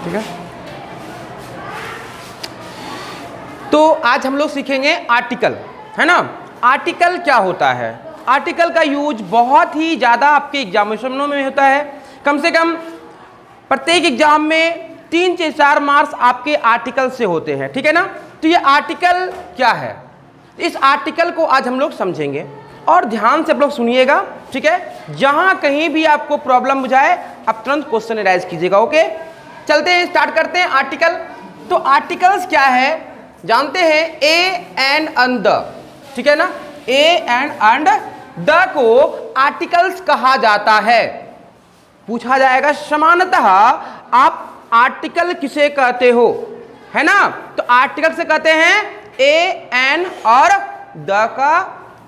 ठीक है। तो आज हम लोग सीखेंगे आर्टिकल, है ना। आर्टिकल क्या होता है? आर्टिकल का यूज बहुत ही ज़्यादा आपके एग्जामिनेशनों में होता है। कम से कम प्रत्येक एग्जाम में 3 से 4 मार्क्स आपके आर्टिकल से होते हैं, ठीक है ना। तो ये आर्टिकल क्या है, इस आर्टिकल को आज हम लोग समझेंगे और ध्यान से आप लोग सुनिएगा, ठीक है। जहां कहीं भी आपको प्रॉब्लम बुझाए आप तुरंत क्वेश्चन राइज कीजिएगा। ओके, चलते हैं, स्टार्ट करते हैं आर्टिकल। तो आर्टिकल्स क्या है जानते हैं, ए एंड द, ठीक है ना। ए एंड द को आर्टिकल्स कहा जाता है। पूछा जाएगा सामान्यतः आप आर्टिकल किसे कहते हो, है ना। तो आर्टिकल से कहते हैं ए एन और द का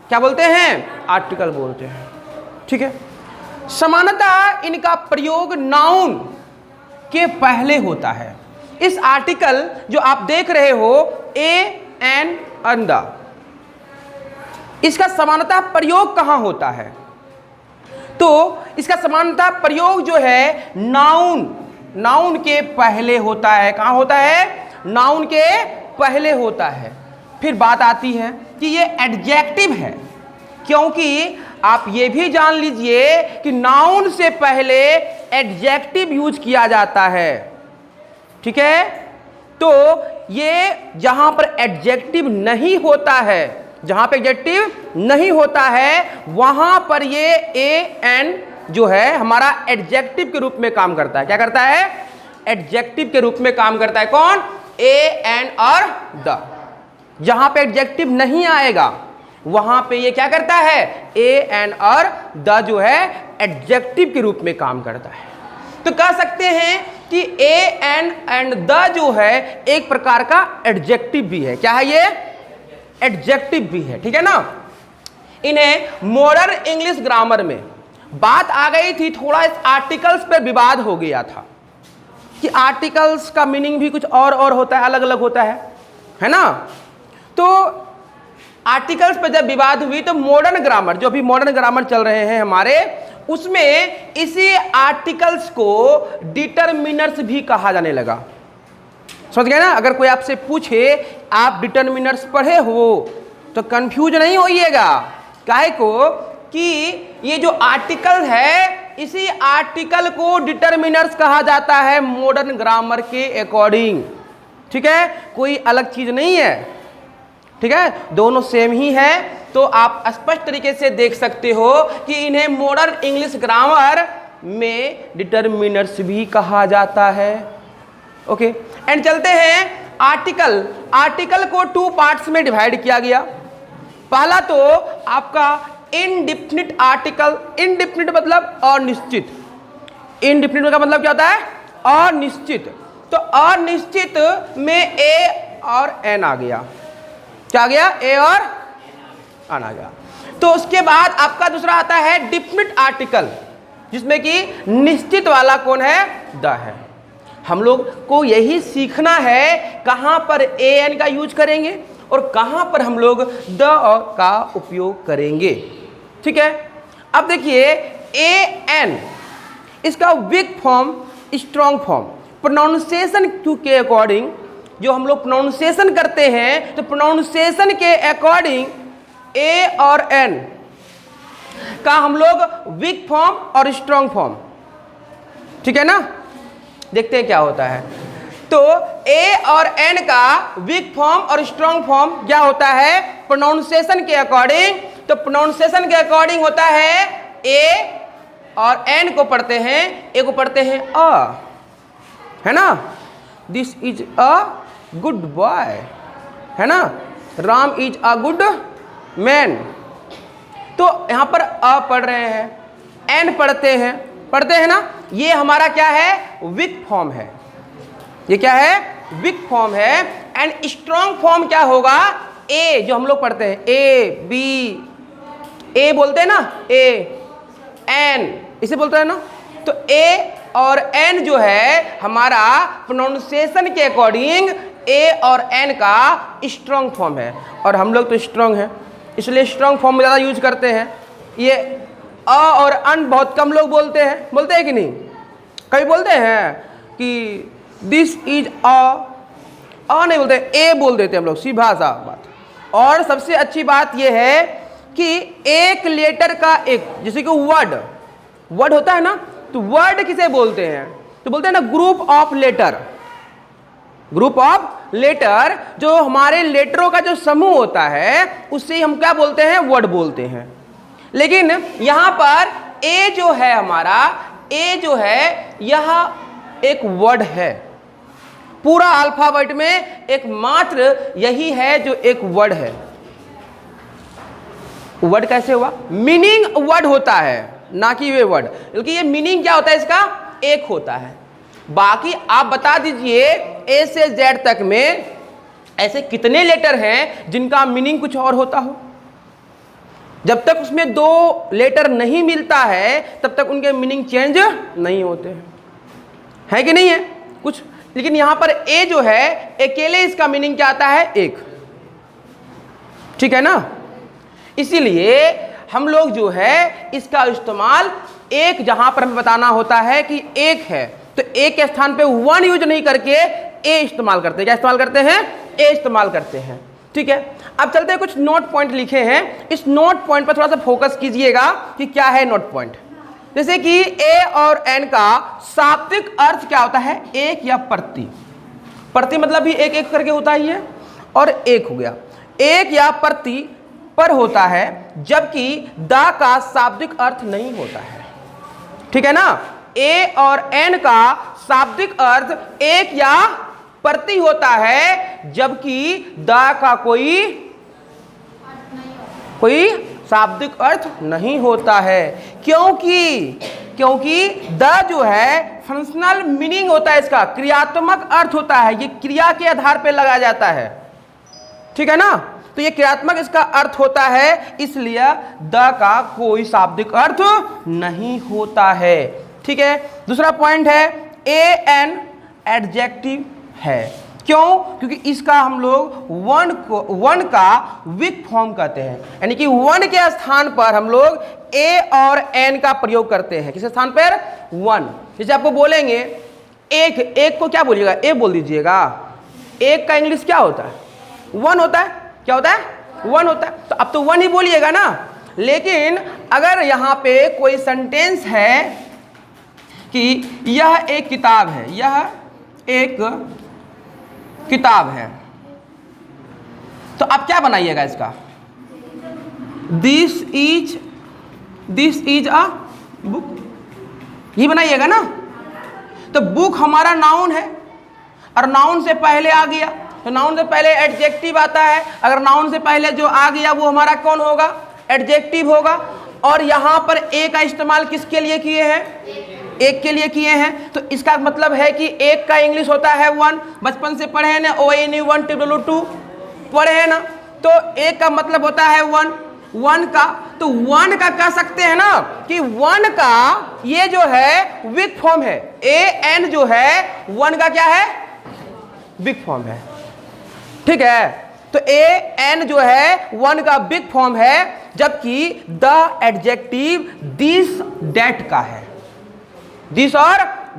क्या बोलते हैं, आर्टिकल बोलते हैं, ठीक है। सामान्यतः इनका प्रयोग नाउन के पहले होता है। इस आर्टिकल जो आप देख रहे हो ए एन द, इसका सामान्यतः प्रयोग कहां होता है? तो इसका सामान्यतः प्रयोग जो है नाउन के पहले होता है। कहां होता है? नाउन के पहले होता है। फिर बात आती है कि ये एडजेक्टिव है, क्योंकि आप ये भी जान लीजिए कि नाउन से पहले एडजेक्टिव यूज किया जाता है, ठीक है। तो ये जहां पर एडजेक्टिव नहीं होता है, जहां पे एडजेक्टिव नहीं होता है वहां पर ये ए एन जो है हमारा एडजेक्टिव के रूप में काम करता है। क्या करता है? एडजेक्टिव के रूप में काम करता है। कौन? ए एन और द। जहां पे एडजेक्टिव नहीं आएगा वहां पे ये क्या करता है? ए एन और द जो है एडजेक्टिव के रूप में काम करता है। तो कह सकते हैं कि ए एन एंड द जो है एक प्रकार का एडजेक्टिव भी है। क्या है ये? एडजेक्टिव भी है, ठीक है ना। इन्हें मॉडर्न इंग्लिश ग्रामर में बात आ गई थी, थोड़ा इस आर्टिकल्स पर विवाद हो गया था कि आर्टिकल्स का मीनिंग भी कुछ और होता है, अलग अलग होता है ना। तो आर्टिकल्स पर जब विवाद हुई तो मॉडर्न ग्रामर, जो अभी मॉडर्न ग्रामर चल रहे हैं हमारे, उसमें इसी आर्टिकल्स को डिटरमिनर्स भी कहा जाने लगा। समझ गए ना। अगर कोई आपसे पूछे आप डिटरमिनर्स पढ़े हो तो कंफ्यूज नहीं होइएगा। काहे को कि ये जो आर्टिकल है इसी आर्टिकल को डिटरमिनर्स कहा जाता है मॉडर्न ग्रामर के अकॉर्डिंग, ठीक है। कोई अलग चीज नहीं है, ठीक है, दोनों सेम ही है। तो आप स्पष्ट तरीके से देख सकते हो कि इन्हें मॉडर्न इंग्लिश ग्रामर में डिटरमिनर्स भी कहा जाता है। ओके, एंड चलते हैं आर्टिकल को 2 पार्ट्स में डिवाइड किया गया। पहला तो आपका इनडिफिनिट आर्टिकल। इनडिफिनिट मतलब अनिश्चित। इनडिफिनिट का मतलब क्या होता है? अनिश्चित। तो अनिश्चित में ए और एन आ गया। क्या आ गया? ए और एन आ गया। तो उसके बाद आपका दूसरा आता है डिफिनिट आर्टिकल, जिसमें कि निश्चित वाला कौन है? द है। हम लोग को यही सीखना है कहां पर ए एन का यूज करेंगे और कहां पर हम लोग द का उपयोग करेंगे, ठीक है। अब देखिए ए एन, इसका weak form, strong form, pronunciation के अकॉर्डिंग जो हम लोग प्रोनाउंसिएशन करते हैं तो प्रोनाउंसिएशन के अकॉर्डिंग ए और एन का हम लोग वीक फॉर्म और स्ट्रॉन्ग फॉर्म, ठीक है ना। देखते हैं क्या होता है। तो ए और एन का वीक फॉर्म और स्ट्रॉन्ग फॉर्म क्या होता है प्रोनाउंसिएशन के अकॉर्डिंग? तो प्रोनाउंसिएशन के अकॉर्डिंग होता है ए और एन को पढ़ते हैं, ए को पढ़ते हैं अ, है ना। This is a good boy, है ना। Ram is a good man. तो यहां पर अ पढ़ रहे हैं, एन पढ़ते हैं ना। ये हमारा क्या है? वीक फॉर्म है। ये क्या है? वीक फॉर्म है। एंड स्ट्रॉन्ग फॉर्म क्या होगा? ए, जो हम लोग पढ़ते हैं ए बी, ए बोलते हैं ना, ए एन इसे बोलते हैं ना। तो ए और एन जो है हमारा प्रोनाउंसिएशन के अकॉर्डिंग ए और एन का स्ट्रॉन्ग फॉर्म है। और हम लोग तो स्ट्रॉन्ग हैं इसलिए स्ट्रॉन्ग फॉर्म में ज़्यादा यूज करते हैं। ये अ और अन बहुत कम लोग बोलते हैं कि नहीं? कभी बोलते हैं कि दिस इज अ नहीं बोलते, ए बोल देते हम लोग, सीधा सा बात। और सबसे अच्छी बात यह है कि एक लेटर का एक, जैसे कि वर्ड होता है ना, तो वर्ड किसे बोलते हैं? तो बोलते हैं ना group of letter. Group of letter, जो हमारे लेटरों का जो समूह होता है उससे हम क्या बोलते हैं? वर्ड बोलते हैं। लेकिन यहां पर ए जो है हमारा, ए जो है यह एक वर्ड है। पूरा अल्फाबेट में एकमात्र यही है जो एक वर्ड है। वर्ड कैसे हुआ? मीनिंग वर्ड होता है, ना कि वे वर्ड, बल्कि ये मीनिंग क्या होता है इसका? एक होता है। बाकी आप बता दीजिए ए से जेड तक में ऐसे कितने लेटर हैं जिनका मीनिंग कुछ और होता हो? जब तक उसमें दो लेटर नहीं मिलता है तब तक उनके मीनिंग चेंज नहीं होते हैं, है कि नहीं है कुछ। लेकिन यहां पर ए जो है अकेले इसका मीनिंग क्या आता है? एक, ठीक है ना। इसीलिए हम लोग जो है इसका इस्तेमाल एक, जहां पर हमें बताना होता है कि एक है, तो एक के स्थान पे वन यूज नहीं करके ए इस्तेमाल करते हैं। क्या इस्तेमाल करते हैं? ए इस्तेमाल करते हैं, ठीक है। अब चलते हैं, कुछ नोट पॉइंट लिखे हैं, इस नोट पॉइंट पर थोड़ा सा फोकस कीजिएगा कि क्या है नोट पॉइंट। जैसे कि ए और एन का शाब्दिक अर्थ क्या होता है? एक या प्रति। प्रति मतलब भी एक एक करके होता ही है, और एक हो गया, एक या प्रति पर होता है, जबकि द का शाब्दिक अर्थ नहीं होता है, ठीक है ना। ए और एन का शाब्दिक अर्थ एक या प्रति होता है, जबकि द का कोई शाब्दिक अर्थ नहीं होता है। क्योंकि द जो है फंक्शनल मीनिंग होता है, इसका क्रियात्मक अर्थ होता है, ये क्रिया के आधार पर लगाया जाता है, ठीक है ना। तो ये क्रियात्मक इसका अर्थ होता है, इसलिए द का कोई शाब्दिक अर्थ नहीं होता है, ठीक है। दूसरा पॉइंट है ए एन एडजेक्टिव है। क्यों? क्योंकि इसका हम लोग वन का वीक फॉर्म कहते हैं, यानी कि वन के स्थान पर हम लोग ए और एन का प्रयोग करते हैं। किस स्थान पर? वन। जैसे आपको बोलेंगे एक को क्या बोलिएगा? ए बोल दीजिएगा। एक का इंग्लिश क्या होता है? वन होता है। क्या होता है? वन होता है। तो अब तो वन ही बोलिएगा ना। लेकिन अगर यहाँ पे कोई सेंटेंस है कि यह एक किताब है, यह एक किताब है, तो आप क्या बनाइएगा इसका? दिस इज अ बुक, ये बनाइएगा ना। तो बुक हमारा नाउन है, और नाउन से पहले आ गया, तो नाउन से पहले एडजेक्टिव आता है। अगर नाउन से पहले जो आ गया वो हमारा कौन होगा? एडजेक्टिव होगा। और यहाँ पर ए का इस्तेमाल किसके लिए किए हैं? एक के लिए किए हैं। तो इसका मतलब है कि एक का इंग्लिश होता है वन, बचपन से पढ़े हैं ना, ONE 1 2 पढ़े हैं ना। तो एक का मतलब होता है वन का, तो वन का कह सकते हैं ना कि वन का ये जो है वीक फॉर्म है। ए एन जो है वन का क्या है? वीक फॉर्म है, ठीक है। तो ए एन जो है वन का बिग फॉर्म है, जबकि द एडजेक्टिव दिस डेट का है। दिस और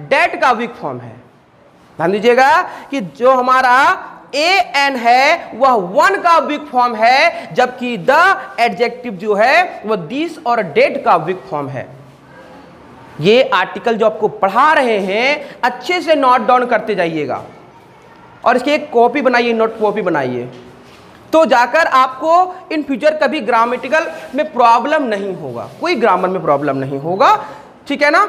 डेट का वीक फॉर्म है। ध्यान दीजिएगा कि जो हमारा ए एन है वह वन का वीक फॉर्म है, जबकि द एडजेक्टिव जो है वह दिस और डेट का वीक फॉर्म है। ये आर्टिकल जो आपको पढ़ा रहे हैं अच्छे से नोट डाउन करते जाइएगा, और इसकी एक कॉपी बनाइए, नोट कॉपी बनाइए, तो जाकर आपको इन फ्यूचर कभी ग्रामेटिकल में प्रॉब्लम नहीं होगा, कोई ग्रामर में प्रॉब्लम नहीं होगा, ठीक है ना।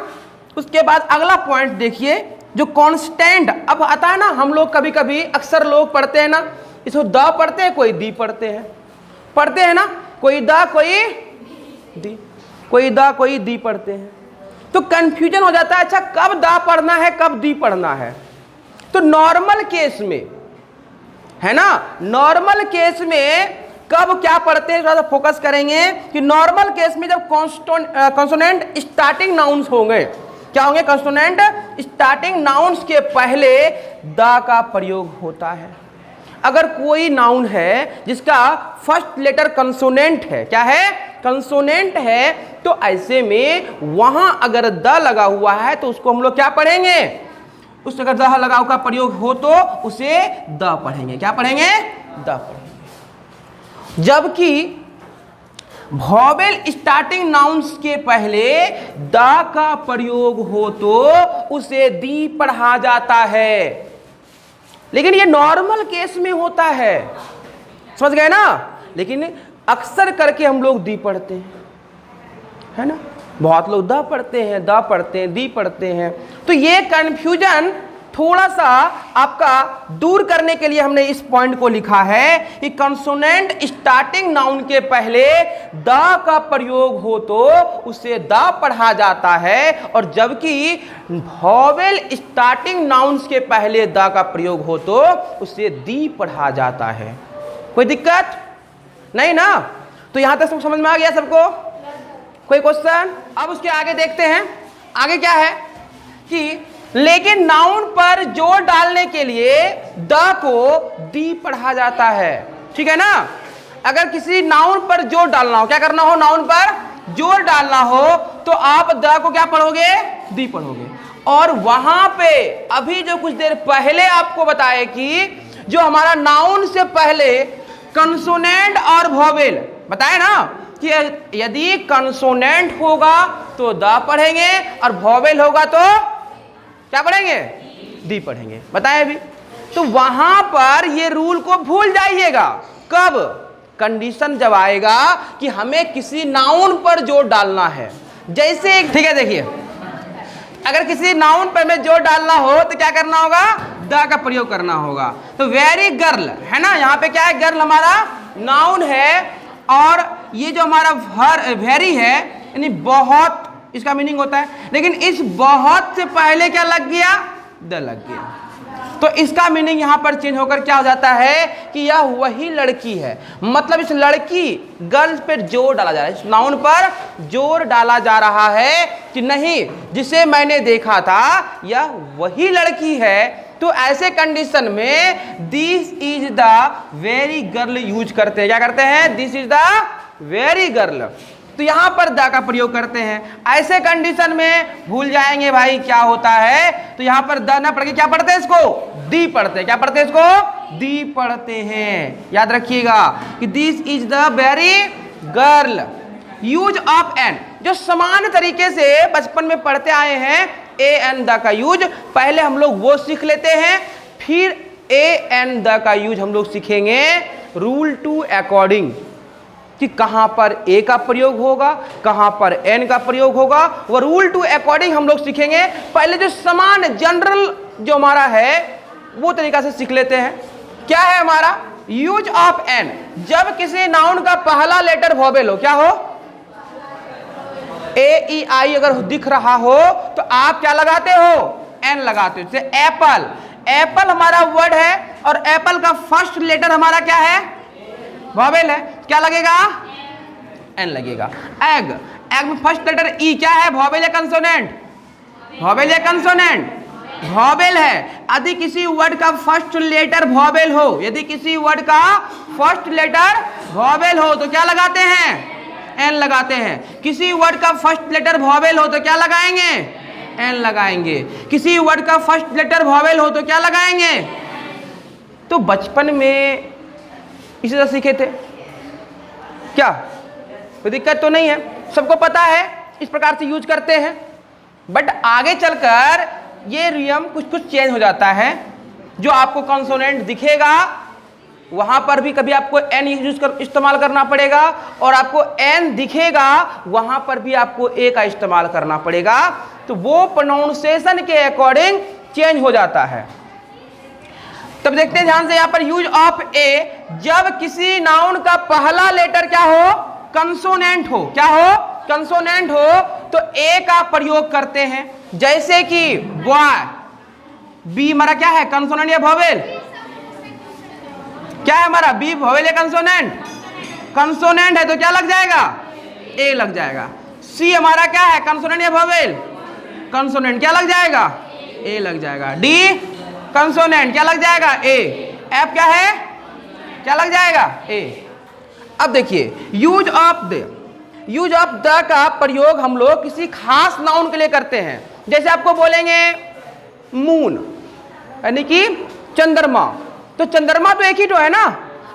उसके बाद अगला पॉइंट देखिए, जो कांस्टेंट अब आता है ना, हम लोग कभी कभी अक्सर लोग पढ़ते हैं ना, इसको द पढ़ते हैं, कोई दी पढ़ते हैं ना, कोई द कोई दी, कोई द कोई दी पढ़ते हैं, तो कंफ्यूजन हो जाता है। अच्छा, कब द पढ़ना है, कब दी पढ़ना है? तो नॉर्मल केस में है ना, नॉर्मल केस में कब क्या पढ़ते हैं, थोड़ा सा फोकस करेंगे कि नॉर्मल केस में जब कॉन्सोनेंट स्टार्टिंग नाउन्स होंगे, क्या होंगे? कंसोनेंट स्टार्टिंग नाउन्स के पहले द का प्रयोग होता है। अगर कोई नाउन है जिसका फर्स्ट लेटर कंसोनेंट है, क्या है? कंसोनेंट है, तो ऐसे में वहां अगर द लगा हुआ है तो उसको हम लोग क्या पढ़ेंगे? उस अगर द लगाव का प्रयोग हो तो उसे द पढ़ेंगे। क्या पढ़ेंगे? द पढ़ेंगे। जबकि वॉवेल स्टार्टिंग नाउन्स के पहले द का प्रयोग हो तो उसे दी पढ़ा जाता है। लेकिन ये नॉर्मल केस में होता है, समझ गए ना? लेकिन अक्सर करके हम लोग दी पढ़ते हैं, है ना? बहुत लोग द पढ़ते हैं, द पढ़ते हैं, दी पढ़ते हैं। तो ये कंफ्यूजन थोड़ा सा आपका दूर करने के लिए हमने इस पॉइंट को लिखा है कि कंसोनेंट स्टार्टिंग नाउन के पहले द का प्रयोग हो तो उसे द पढ़ा जाता है, और जबकि वॉवेल स्टार्टिंग नाउन्स के पहले द का प्रयोग हो तो उसे दी पढ़ा जाता है। कोई दिक्कत नहीं ना? तो यहां तक सब समझ में आ गया सबको? कोई क्वेश्चन? अब उसके आगे देखते हैं। आगे क्या है कि लेकिन नाउन पर जोर डालने के लिए द को दी पढ़ा जाता है। ठीक है ना? अगर किसी नाउन पर जोर डालना हो, क्या करना हो? नाउन पर जोर डालना हो तो आप द को क्या पढ़ोगे? दी पढ़ोगे। और वहां पे अभी जो कुछ देर पहले आपको बताए कि जो हमारा नाउन से पहले कंसोनेंट और वॉवेल बताए ना कि यदि कंसोनेंट होगा तो द पढ़ेंगे और वॉवेल होगा तो क्या पढ़ेंगे? दी पढ़ेंगे। बताए अभी। तो वहां पर ये रूल को भूल जाइएगा। कब? कंडीशन जब आएगा कि हमें किसी नाउन पर जोर डालना है। जैसे ठीक है, देखिए अगर किसी नाउन पर में जोर डालना हो तो क्या करना होगा? द का प्रयोग करना होगा। तो वेरी गर्ल है ना, यहाँ पे क्या है? गर्ल हमारा नाउन है, और ये जो हमारा वेरी है यानी बहुत, इसका मीनिंग होता है। लेकिन इस बहुत से पहले क्या लग गया? द लग गया। तो इसका मीनिंग यहां पर चेंज होकर क्या हो जाता है कि यह वही लड़की है। मतलब इस लड़की गर्ल्स पर जोर डाला जा रहा है, इस नाउन पर जोर डाला जा रहा है कि नहीं, जिसे मैंने देखा था यह वही लड़की है। तो ऐसे कंडीशन में this is the very girl use करते हैं। क्या करते हैं? This is the very girl. तो यहां पर द का प्रयोग करते हैं। ऐसे कंडीशन में भूल जाएंगे भाई क्या होता है, तो यहां पर द ना पढ़ के क्या पढ़ते हैं? इसको दी पढ़ते हैं। क्या पढ़ते हैं? इसको दी पढ़ते हैं। याद रखिएगा कि this is the very girl. Use of an, जो समान तरीके से बचपन में पढ़ते आए हैं, ए एन द का यूज पहले हम लोग वो सीख लेते हैं, फिर ए एन द का यूज हम लोग सीखेंगे रूल टू अकॉर्डिंग, कि कहां पर ए का प्रयोग होगा, कहां पर एन का प्रयोग होगा, वो रूल टू अकॉर्डिंग हम लोग सीखेंगे। पहले जो समान जनरल जो हमारा है वो तरीका से सीख लेते हैं। क्या है हमारा? यूज ऑफ एन, जब किसी नाउन का पहला लेटर वॉवेल हो, क्या हो? ए ई आई अगर दिख रहा हो तो आप क्या लगाते हो? एन लगाते हो। जैसे एप्पल, एप्पल हमारा वर्ड है और एप्पल का फर्स्ट लेटर हमारा क्या है? वॉवेल है। क्या लगेगा? एन लगेगा। एग, एग में फर्स्ट लेटर ई क्या है? वॉवेल या कंसोनेंट? वॉवेल या कंसोनेंट? वॉवेल है। यदि किसी वर्ड का फर्स्ट लेटर वॉवेल हो, यदि किसी वर्ड का फर्स्ट लेटर वॉवेल हो तो क्या लगाते हैं? एन लगाते हैं। किसी वर्ड का फर्स्ट लेटर वॉवेल हो तो क्या लगाएंगे? एन लगाएंगे। किसी वर्ड का फर्स्ट लेटर वॉवेल हो तो क्या लगाएंगे? तो बचपन में इसी तरह सीखे थे क्या? कोई दिक्कत तो नहीं है, सबको पता है इस प्रकार से यूज करते हैं। बट आगे चलकर ये नियम कुछ कुछ चेंज हो जाता है। जो आपको कंसोनेंट दिखेगा वहां पर भी कभी आपको एन इस्तेमाल करना पड़ेगा, और आपको एन दिखेगा वहां पर भी आपको ए का इस्तेमाल करना पड़ेगा। तो वो प्रोनाउंसिएशन के अकॉर्डिंग चेंज हो जाता है। तब देखते हैं ध्यान से यहां पर यूज ऑफ ए, जब किसी नाउन का पहला लेटर क्या हो? कंसोनेंट हो। क्या हो? कंसोनेंट हो तो ए का प्रयोग करते हैं। जैसे कि बॉय, बी हमारा क्या है? कंसोनेंट या वॉवेल? क्या है हमारा? बी वॉवेल या कंसोनेंट? कंसोनेंट है तो क्या लग जाएगा? ए लग जाएगा। सी हमारा क्या है? कंसोनेंट या वॉवेल? कंसोनेंट। क्या लग जाएगा? ए लग जाएगा। डी कंसोनेंट, क्या लग जाएगा? ए। एफ क्या है? क्या लग जाएगा? ए। अब देखिए use of the, use of the का प्रयोग हम लोग किसी खास नाउन के लिए करते हैं। जैसे आपको बोलेंगे मून, यानी कि चंद्रमा। तो चंद्रमा तो एक ही तो है ना,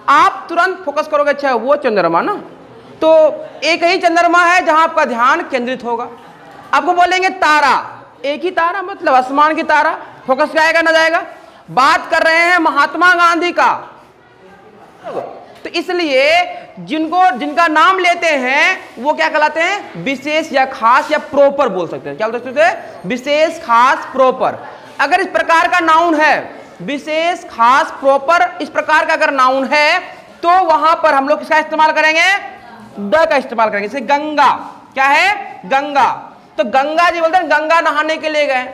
आप तुरंत फोकस करोगे अच्छा वो चंद्रमा ना, तो एक ही चंद्रमा है जहां आपका ध्यान केंद्रित होगा। आपको बोलेंगे तारा, एक ही तारा मतलब आसमान की तारा, फोकस जाएगा ना जाएगा। बात कर रहे हैं महात्मा गांधी का, तो इसलिए जिनका नाम लेते हैं वो क्या कहलाते हैं, विशेष या खास या प्रॉपर बोल सकते हैं। क्या बोल सकते हैं, विशेष खास प्रॉपर। अगर इस प्रकार का नाउन है, विशेष खास प्रॉपर, इस प्रकार का अगर नाउन है तो वहां पर हम लोग किसका इस्तेमाल करेंगे, द का इस्तेमाल करेंगे। जैसे गंगा, क्या है, गंगा, तो गंगा जी बोलते हैं गंगा नहाने के लिए गए,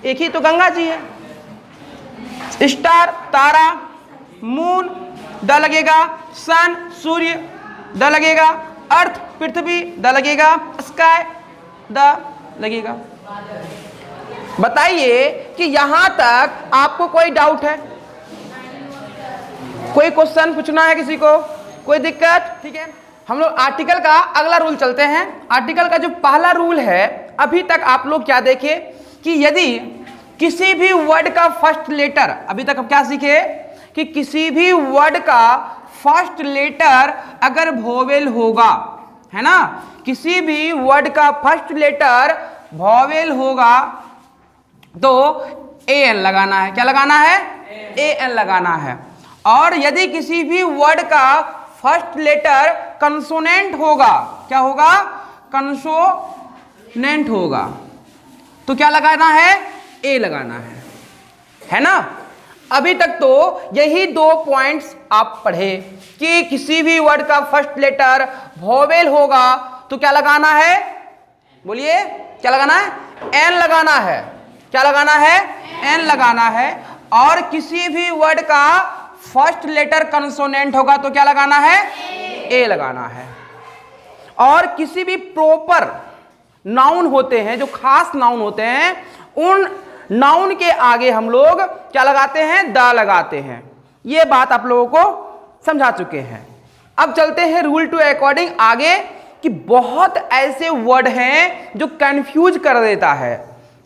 एक ही तो गंगा जी है। स्टार तारा, मून द लगेगा, सन सूर्य द लगेगा, अर्थ पृथ्वी द लगेगा, स्काई द लगेगा। बताइए कि यहां तक आपको कोई डाउट है, कोई क्वेश्चन पूछना है किसी को, कोई दिक्कत? ठीक है, हम लोग आर्टिकल का अगला रूल चलते हैं। आर्टिकल का जो पहला रूल है, अभी तक आप लोग क्या देखे कि यदि किसी भी वर्ड का फर्स्ट लेटर, अभी तक हम क्या सीखे कि किसी भी वर्ड का फर्स्ट लेटर अगर वोवेल होगा, है ना, किसी भी वर्ड का फर्स्ट लेटर वोवेल होगा तो एन लगाना है। क्या लगाना है, एन लगाना है। और यदि किसी भी वर्ड का फर्स्ट लेटर कंसोनेंट होगा, क्या होगा, कंसोनेंट होगा, तो क्या लगाना है, ए लगाना है ना। अभी तक तो यही 2 पॉइंट्स आप पढ़े कि किसी भी वर्ड का फर्स्ट लेटर वोवेल होगा तो क्या लगाना है, बोलिए क्या लगाना है, एन लगाना है। क्या लगाना है, एन लगाना है। और किसी भी वर्ड का फर्स्ट लेटर कंसोनेंट होगा तो क्या लगाना है, ए लगाना है। और किसी भी प्रॉपर नाउन होते हैं, जो खास नाउन होते हैं, उन नाउन के आगे हम लोग क्या लगाते हैं, द लगाते हैं। ये बात आप लोगों को समझा चुके हैं। अब चलते हैं रूल टू अकॉर्डिंग आगे, कि बहुत ऐसे वर्ड हैं जो कंफ्यूज कर देता है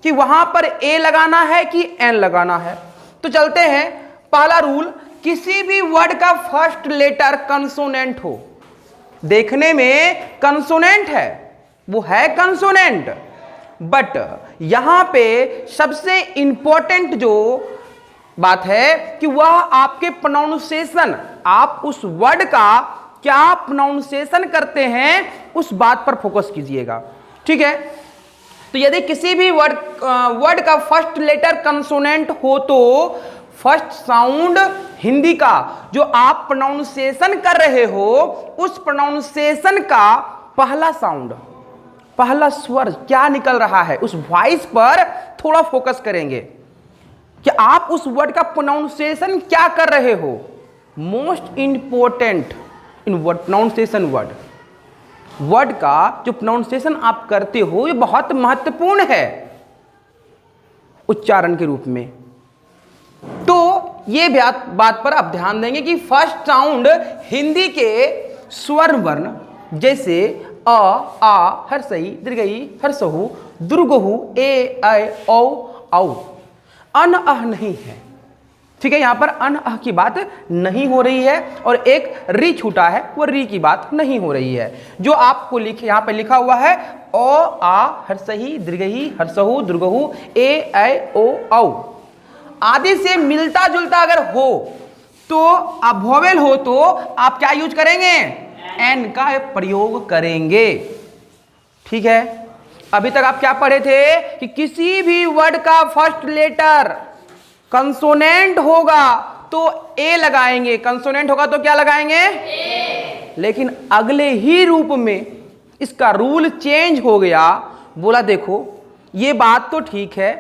कि वहां पर ए लगाना है कि एन लगाना है। तो चलते हैं, पहला रूल, किसी भी वर्ड का फर्स्ट लेटर कंसोनेंट हो, देखने में कंसोनेंट है, वो है कंसोनेंट, बट यहां पे सबसे इंपॉर्टेंट जो बात है कि वह आपके प्रोनाउंसिएशन, आप उस वर्ड का क्या प्रोनाउंसिएशन करते हैं उस बात पर फोकस कीजिएगा। ठीक है, तो यदि किसी भी वर्ड का फर्स्ट लेटर कंसोनेंट हो तो फर्स्ट साउंड हिंदी का जो आप प्रोनाउंसिएशन कर रहे हो, उस प्रोनाउंसिएशन का पहला साउंड, पहला स्वर क्या निकल रहा है, उस वॉइस पर थोड़ा फोकस करेंगे कि आप उस वर्ड का प्रोनाउंसिएशन क्या कर रहे हो। Most important in word pronunciation, word का जो प्रोनाउंसिएशन आप करते हो ये बहुत महत्वपूर्ण है उच्चारण के रूप में। तो ये बात पर आप ध्यान देंगे कि फर्स्ट साउंड हिंदी के स्वर वर्ण जैसे अ, आ, हर्षई, दीर्घई, हर्षहु, दुर्गहु, ए, ऐ, औ, औ, अन अह नहीं है। ठीक है, यहां पर अन अह की बात नहीं हो रही है, और एक री छूटा है, वो री की बात नहीं हो रही है। जो आपको यहां पे लिखा हुआ है ओ, आ, हर्षही, दीर्घही, हर्षहु, दुर्गहु, ए, ऐ, ओ, औ आदि से मिलता जुलता अगर हो तो आप वोवेल हो तो आप क्या यूज करेंगे, एन का प्रयोग करेंगे। ठीक है, अभी तक आप क्या पढ़े थे कि किसी भी वर्ड का फर्स्ट लेटर कंसोनेंट होगा तो ए लगाएंगे, कंसोनेंट होगा तो क्या लगाएंगे, ए। लेकिन अगले ही रूप में इसका रूल चेंज हो गया। बोला देखो ये बात तो ठीक है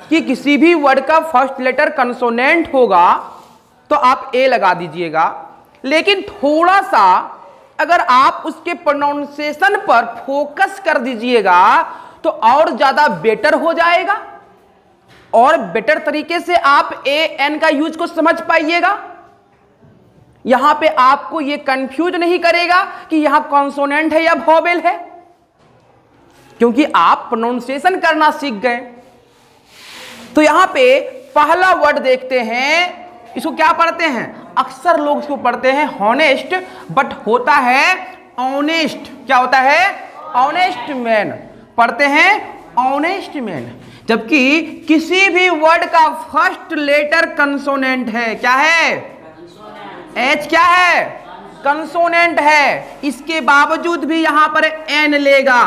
कि किसी भी वर्ड का फर्स्ट लेटर कंसोनेंट होगा तो आप ए लगा दीजिएगा, लेकिन थोड़ा सा अगर आप उसके प्रोनाउंसिएशन पर फोकस कर दीजिएगा तो और ज्यादा बेटर हो जाएगा, और बेटर तरीके से आप ए एन का यूज को समझ पाइएगा। यहां पे आपको ये कंफ्यूज नहीं करेगा कि यहां कॉन्सोनेंट है या वोवेल है, क्योंकि आप प्रोनाउंसिएशन करना सीख गए। तो यहां पे पहला वर्ड देखते हैं, इसको क्या पढ़ते हैं? अक्सर लोग इसको पढ़ते हैं हॉनेस्ट, बट होता है ऑनेस्ट। क्या होता है? Honest man. पढ़ते हैं ऑनेस्ट मैन। जबकि किसी भी वर्ड का फर्स्ट लेटर कंसोनेंट है। क्या है? एच क्या है? कंसोनेंट है। इसके बावजूद भी यहां पर एन लेगा,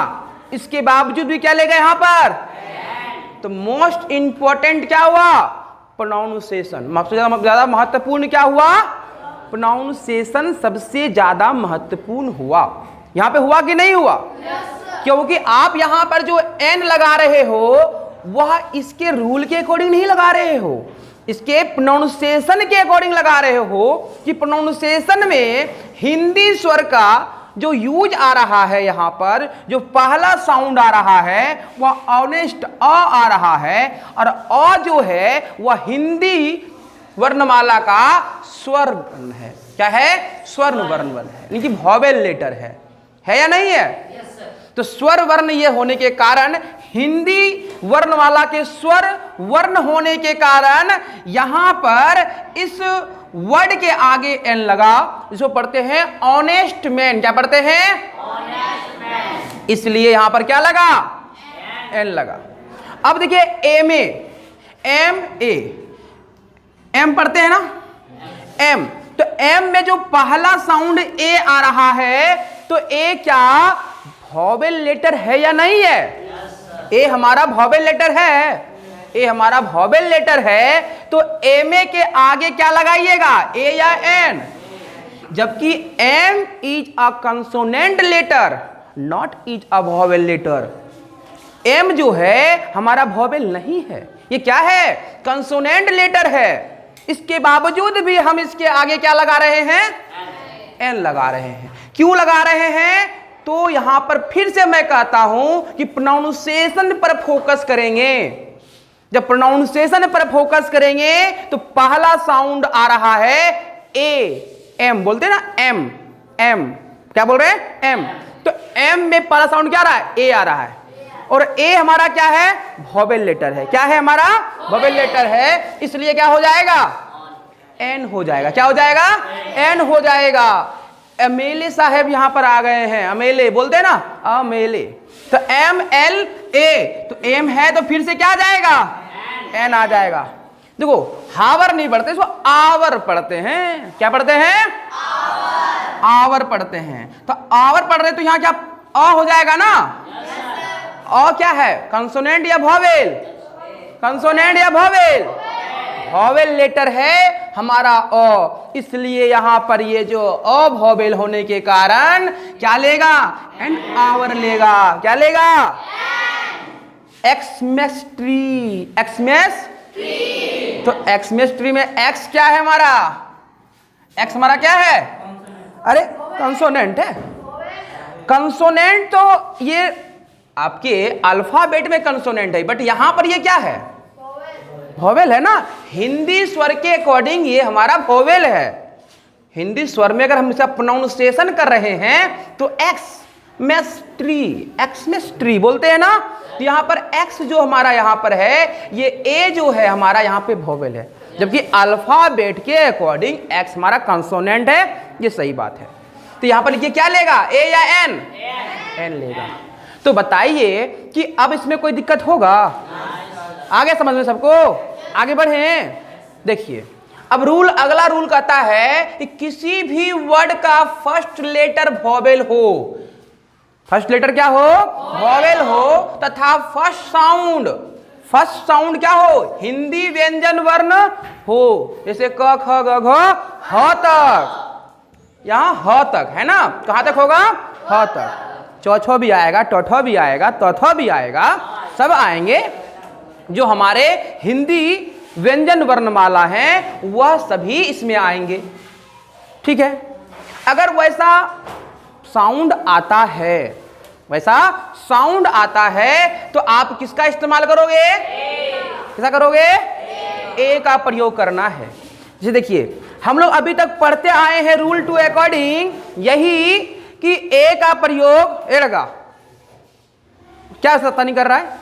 इसके बावजूद भी क्या लेगा यहां पर? तो मोस्ट इंपॉर्टेंट क्या हुआ? प्रोनाउंसिएशन। सबसे ज्यादा महत्वपूर्ण क्या हुआ? प्रोनाउंसिएशन सबसे ज्यादा महत्वपूर्ण हुआ। यहां पे हुआ कि नहीं हुआ? क्योंकि आप यहां पर जो एन लगा रहे हो वह इसके रूल के अकॉर्डिंग नहीं लगा रहे हो, इसके प्रोनाउंसिएशन के अकॉर्डिंग लगा रहे हो कि प्रोनाउंसिएशन में हिंदी स्वर का जो यूज आ रहा है, यहां पर जो पहला साउंड आ रहा है वह ऑनेस्ट आ रहा है, और अ जो है वह हिंदी वर्णमाला का स्वर वर्ण है। क्या है? स्वर्ण वर्ण है, यानी कि वॉवेल लेटर है या नहीं है? तो स्वर वर्ण ये होने के कारण, हिंदी वर्णमाला के स्वर वर्ण होने के कारण यहां पर इस वर्ड के आगे एन लगा, इसको पढ़ते हैं ऑनेस्ट मैन। क्या पढ़ते हैं? Honest man. इसलिए यहां पर क्या लगा? एन लगा। अब देखिए एम ए, एम पढ़ते हैं ना, एम। तो एम में जो पहला साउंड ए आ रहा है, तो ए क्या वॉवेल लेटर है या नहीं है? ए हमारा वॉवेल लेटर है, ए हमारा वॉवेल लेटर है। तो एम ए के आगे क्या लगाइएगा? ए या एन। जबकि M is a consonant letter, not is a vowel letter. M जो है हमारा वॉवेल नहीं है, ये क्या है? कंसोनेंट लेटर है। इसके बावजूद भी हम इसके आगे क्या लगा रहे हैं? एन लगा रहे हैं। क्यों लगा रहे हैं? तो यहां पर फिर से मैं कहता हूं कि प्रोनाउंसिएशन पर फोकस करेंगे। जब प्रोनाउंसिएशन पर फोकस करेंगे तो पहला साउंड आ रहा है ए, एम बोलते हैं ना, एम एम। क्या बोल रहे हैं? एम। तो एम में पहला साउंड क्या आ रहा है? ए आ रहा है, और ए हमारा क्या है? वॉवेल लेटर है। क्या है हमारा? वॉवेल लेटर है। इसलिए क्या हो जाएगा? एन हो जाएगा। क्या हो जाएगा? एन हो जाएगा। अमेले साहब यहां पर आ गए हैं, अमेले बोलते हैं ना, अमेले। तो एम एल ए, तो एम है तो फिर से क्या आ जाएगा? एन आ जाएगा। देखो हावर नहीं पढ़ते, इसको आवर पढ़ते हैं। क्या पढ़ते हैं? आवर। आवर पढ़ते हैं। तो आवर पढ़ रहे तो यहां क्या अ हो जाएगा ना? अ क्या है? कंसोनेंट या वॉवेल? कंसोनेंट या वॉवेल? वॉवेल लेटर है हमारा अ। इसलिए यहां पर ये जो अ वॉवेल होने के कारण क्या लेगा? एन आवर लेगा। क्या लेगा? एक्समेस्ट्री। एक्समेस्ट्री। तो एक्समेस्ट्री में एक्स क्या है हमारा? एक्स हमारा क्या है? अरे कंसोनेंट है। कंसोनेंट तो ये आपके अल्फाबेट में कंसोनेंट है, बट यहां पर ये क्या है? वॉवेल है ना। हिंदी स्वर के अकॉर्डिंग ये हमारा वॉवेल है। हिंदी स्वर में अगर हम इसका प्रोनाउंसिएशन कर रहे हैं तो एक्समेस्ट्री, एक्समेस्ट्री बोलते हैं ना। तो यहां पर एक्स जो हमारा यहां पर है, ये ए जो है हमारा यहां पे वॉवेल है, जबकि अल्फाबेट के अकॉर्डिंग एक्स हमारा कंसोनेंट है। ये सही बात है। तो यहां पर ये क्या लेगा? ए या एन? एन लेगा। तो बताइए कि अब इसमें कोई दिक्कत होगा? आगे समझ में सबको? आगे बढ़े। देखिए अब रूल, अगला रूल कहता है कि किसी भी वर्ड का फर्स्ट लेटर वॉवेल हो। फर्स्ट लेटर क्या हो? वॉवेल हो, तथा फर्स्ट साउंड क्या हो? हिंदी व्यंजन वर्ण हो। जैसे क ख ग घ ह तक, यहां ह तक है ना। कहां तक होगा? ह तक। चौथो भी आएगा, टौथो भी आएगा, तौथो भी आएगा, सब आएंगे। जो हमारे हिंदी व्यंजन वर्णमाला हैं वह सभी इसमें आएंगे। ठीक है। अगर वैसा साउंड आता है, वैसा साउंड आता है तो आप किसका इस्तेमाल करोगे? किसका करोगे? ए का प्रयोग करना है। जैसे देखिए हम लोग अभी तक पढ़ते आए हैं रूल टू अकॉर्डिंग यही कि ए का प्रयोग, ए लगा क्या सत्ता नहीं कर रहा है?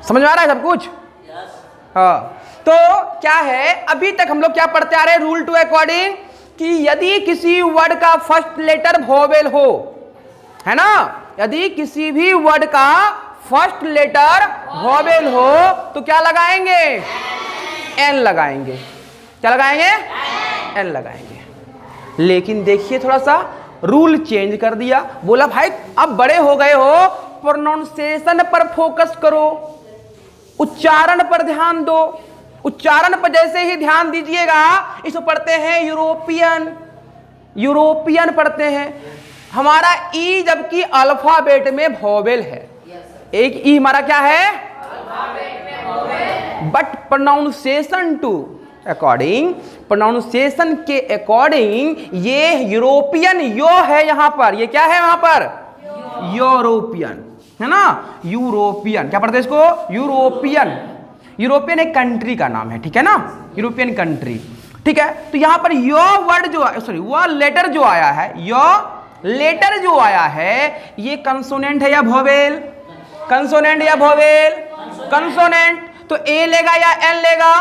समझ में आ रहा है सब कुछ? हाँ, तो क्या है, अभी तक हम लोग क्या पढ़ते आ रहे हैं रूल टू अकॉर्डिंग, कि यदि किसी वर्ड का फर्स्ट लेटर वोवेल हो, है ना, यदि किसी भी वर्ड का फर्स्ट लेटर वोवेल हो तो क्या लगाएंगे, एन लगाएंगे। क्या लगाएंगे, एन लगाएंगे। लेकिन देखिए थोड़ा सा रूल चेंज कर दिया, बोला भाई अब बड़े हो गए हो, प्रोनाउंसिएशन पर फोकस करो, उच्चारण पर ध्यान दो। उच्चारण पर जैसे ही ध्यान दीजिएगा, इसको पढ़ते हैं यूरोपियन, यूरोपियन पढ़ते हैं। हमारा ई जबकि अल्फाबेट में वोवेल है, एक ई हमारा क्या है, but pronunciation to according, pronunciation के अकॉर्डिंग ये यूरोपियन यो है। यहां पर ये क्या है, वहां पर यूरोपियन है ना, यूरोपियन क्या पढ़ते हैं इसको, यूरोपियन। यूरोपियन एक कंट्री का नाम है, ठीक है ना, यूरोपियन कंट्री, ठीक है। तो यहां पर यो वर्ड जो, सॉरी वो लेटर जो आया है, यो लेटर जो आया है, ये कंसोनेंट है या वोवेल, कंसोनेंट या वोवेल, कंसोनेंट। तो ए लेगा या एन लेगा,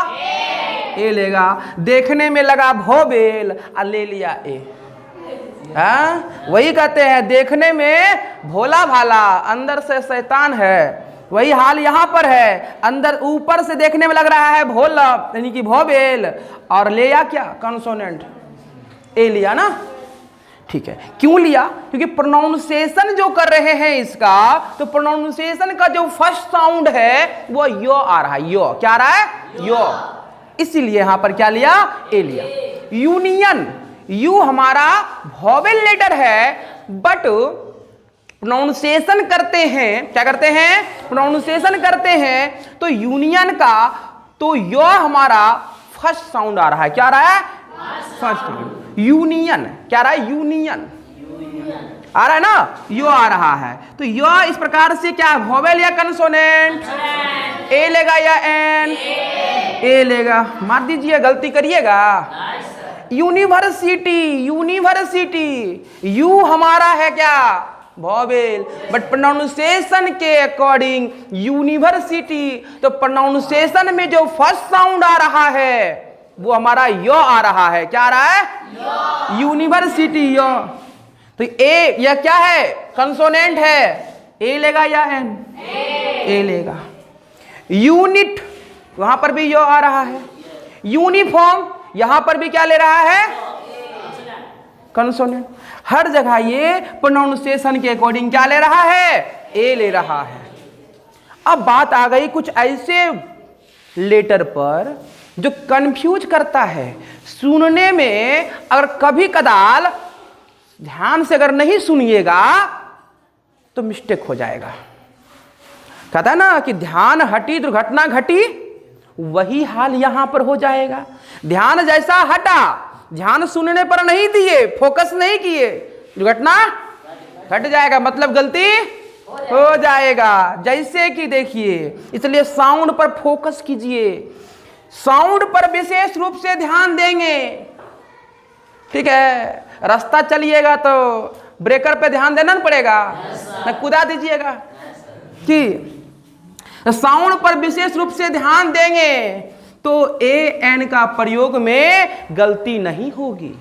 ए लेगा। देखने में लगा वोवेल और ले लिया ए, हाँ वही कहते हैं, देखने में भोला भाला अंदर से शैतान है, वही हाल यहां पर है। अंदर ऊपर से देखने में लग रहा है भोला यानी कि वोवेल, और लिया क्या, कंसोनेंट, ए लिया ना, ठीक है। क्यों लिया, क्योंकि प्रोनाउंसिएशन जो कर रहे हैं इसका, तो प्रोनाउंसिएशन का जो फर्स्ट साउंड है वो यो आ रहा है, यो क्या आ रहा है, यो, इसीलिए यहां पर क्या लिया, ए लिया। यूनियन, यू हमारा वोवेल लेटर है, बट प्रोनाउंसिएशन करते हैं, क्या करते हैं, प्रोनाउंसिएशन करते हैं, तो यूनियन का, तो यो हमारा फर्स्ट साउंड आ रहा है, क्या आ रहा है, फर्स्ट साउंड। यूनियन क्या आ रहा है, यूनियन आ रहा है ना, यो आ रहा है। तो यो इस प्रकार से क्या, वोवेल या कंसोनेंट, ए लेगा या एन, ए लेगा। मार दीजिए, गलती करिएगा। यूनिवर्सिटी, यूनिवर्सिटी, यू हमारा है क्या, वोवेल, बट प्रोनाउंसिएशन के अकॉर्डिंग यूनिवर्सिटी, तो प्रोनाउंसिएशन में जो फर्स्ट साउंड आ रहा है वो हमारा यो आ रहा है, क्या आ रहा है, यूनिवर्सिटी, यो। तो ए यह क्या है, कंसोनेंट है, ए लेगा या एन, ए लेगा। यूनिट, वहां पर भी यो आ रहा है। यूनिफॉर्म, यहां पर भी क्या ले रहा है, कंसोनेंट। हर जगह ये प्रोनाउंसिएशन के अकॉर्डिंग क्या ले रहा है, ए ले रहा है। अब बात आ गई कुछ ऐसे लेटर पर जो कंफ्यूज करता है, सुनने में अगर कभी कदाल ध्यान से अगर नहीं सुनिएगा तो मिस्टेक हो जाएगा। कहता है ना कि ध्यान हटी दुर्घटना घटी, वही हाल यहां पर हो जाएगा। ध्यान जैसा हटा, ध्यान सुनने पर नहीं दिए, फोकस नहीं किए, दुर्घटना घट जाएगा, मतलब गलती हो जाएगा। जैसे कि देखिए, इसलिए साउंड पर फोकस कीजिए, साउंड पर विशेष रूप से ध्यान देंगे, ठीक है। रास्ता चलिएगा तो ब्रेकर पे ध्यान देना पड़ेगा, न कूदा दीजिएगा, कि साउंड पर विशेष रूप से ध्यान देंगे तो ए एन का प्रयोग में गलती नहीं होगी,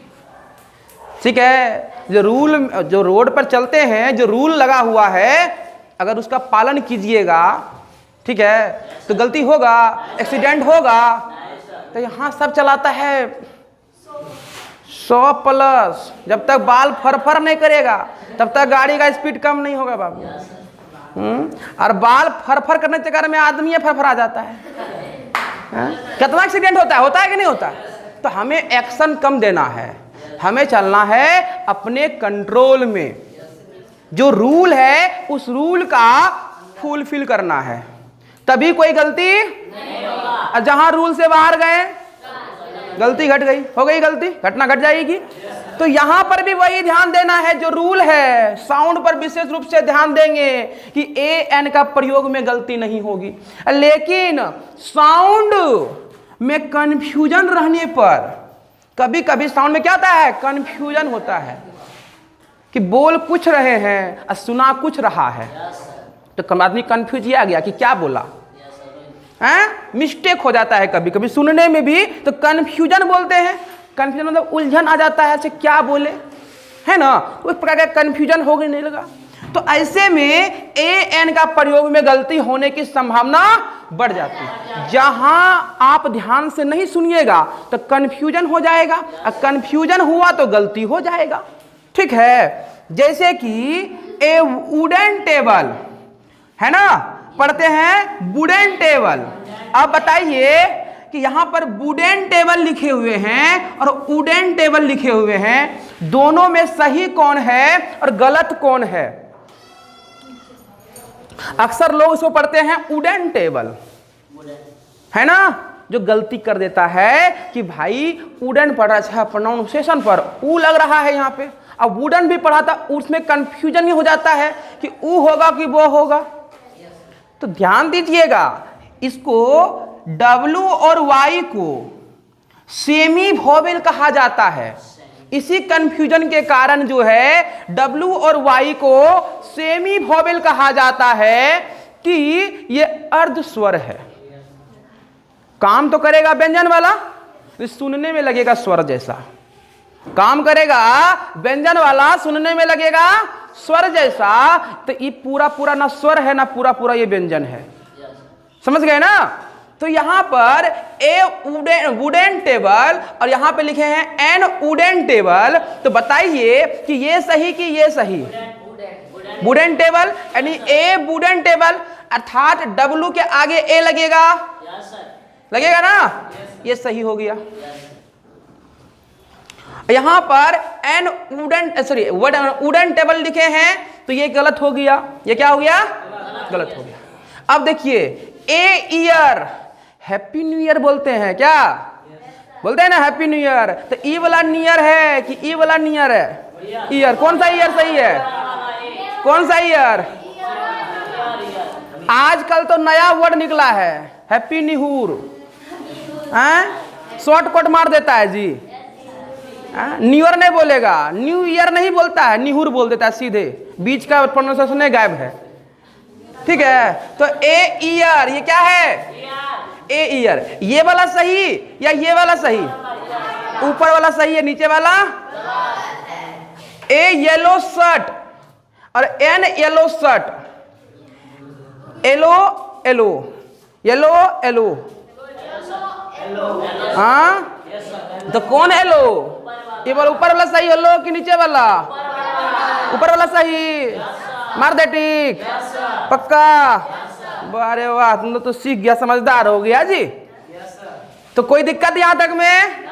ठीक है। जो रूल, जो रोड पर चलते हैं, जो रूल लगा हुआ है, अगर उसका पालन कीजिएगा, ठीक है, तो गलती होगा, एक्सीडेंट होगा। तो यहाँ सब चलाता है 100+, जब तक बाल फरफर नहीं करेगा तब तक गाड़ी का स्पीड कम नहीं होगा बाबू। और बाल फरफर करने के चक्कर में आदमी फरफरा जाता है। कितना एक्सीडेंट होता है कि नहीं होता। तो हमें एक्शन कम देना है, हमें चलना है अपने कंट्रोल में। जो रूल है उस रूल का फुलफिल करना है, तभी कोई गलती नहीं होगा। जहां रूल से बाहर गए, गलती घट गई, हो गई गलती, घटना घट जाएगी। तो यहां पर भी वही ध्यान देना है जो रूल है, साउंड पर विशेष रूप से ध्यान देंगे कि ए एन का प्रयोग में गलती नहीं होगी। लेकिन साउंड में कंफ्यूजन रहने पर, कभी कभी साउंड में क्या होता है, कंफ्यूजन होता है कि बोल कुछ रहे हैं और सुना कुछ रहा है, तो आदमी कंफ्यूज आ गया कि क्या बोला, मिस्टेक हो जाता है कभी कभी सुनने में भी, तो कन्फ्यूजन बोलते हैं। कन्फ्यूजन मतलब उलझन आ जाता है, ऐसे क्या बोले, है ना, उस प्रकार का कन्फ्यूजन होने नहीं लगा। तो ऐसे में an का प्रयोग में गलती होने की संभावना बढ़ जाती है। जहां आप ध्यान से नहीं सुनिएगा तो कन्फ्यूजन हो जाएगा, और कन्फ्यूजन हुआ तो गलती हो जाएगा। ठीक है, जैसे कि ए वुडन टेबल, है ना, पढ़ते हैं वुडन टेबल। अब बताइए कि यहां पर वुडन टेबल लिखे हुए हैं और वुडन टेबल लिखे हुए हैं, दोनों में सही कौन है और गलत कौन है? अक्सर लोग इसको पढ़ते हैं वुडन टेबल, है ना, जो गलती कर देता है कि भाई वुडन पढ़ रहा है, प्रोनाउंसिएशन पर ऊ लग रहा है यहाँ पे, अब वुडन भी पढ़ा था, उसमें कंफ्यूजन हो जाता है कि ऊ होगा कि वो होगा। तो ध्यान दीजिएगा, इसको W और Y को सेमी वोवेल कहा जाता है। इसी कंफ्यूजन के कारण जो है W और Y को सेमी वोवेल कहा जाता है कि ये अर्ध स्वर है। काम तो करेगा व्यंजन वाला, सुनने में लगेगा स्वर जैसा। काम करेगा व्यंजन वाला, सुनने में लगेगा स्वर जैसा। तो ये पूरा पूरा ना स्वर है ना पूरा पूरा ये व्यंजन है, समझ गए ना। तो यहां पर ए वुडन टेबल और यहां पे लिखे हैं एन वुडन टेबल। तो बताइए कि ये सही कि ये सही? वुडन टेबल, यानी ए वुडन टेबल, अर्थात W के आगे ए लगेगा, लगेगा ना, ये सही हो गया। यहां पर एन वुडन टेबल लिखे हैं तो ये गलत हो गया। ये क्या हो गया? गलत हो गया। अब देखिए a year, happy new year बोलते हैं क्या? बोलते हैं ना हैप्पी न्यू ईयर। तो ई वाला नियर है कि ई वाला नियर है? ईयर। कौन सा ईयर सही है? कौन सा ईयर? आजकल तो नया वर्ड निकला है हैप्पी निहूर, शॉर्टकट मार देता है जी, न्यू ईयर नहीं बोलेगा, न्यू ईयर नहीं बोलता है, निहूर बोल देता है सीधे, बीच का प्रोनाउंसिएशन गायब है। ठीक है, तो ए ईयर ये क्या है? A year. ये वाला सही या ये वाला सही? ऊपर वाला सही है, नीचे वाला? ए येलो शर्ट और एन येलो शर्ट, एलो एलो, येलो एलो, हाँ, तो कौन एलो? ये वाला ऊपर वाला सही येलो कि नीचे वाला? ऊपर वाला सही। मार दे टिक, पक्का? अरे वाह, तुम तो सीख गया, समझदार हो गया जी। तो कोई दिक्कत यहां तक में?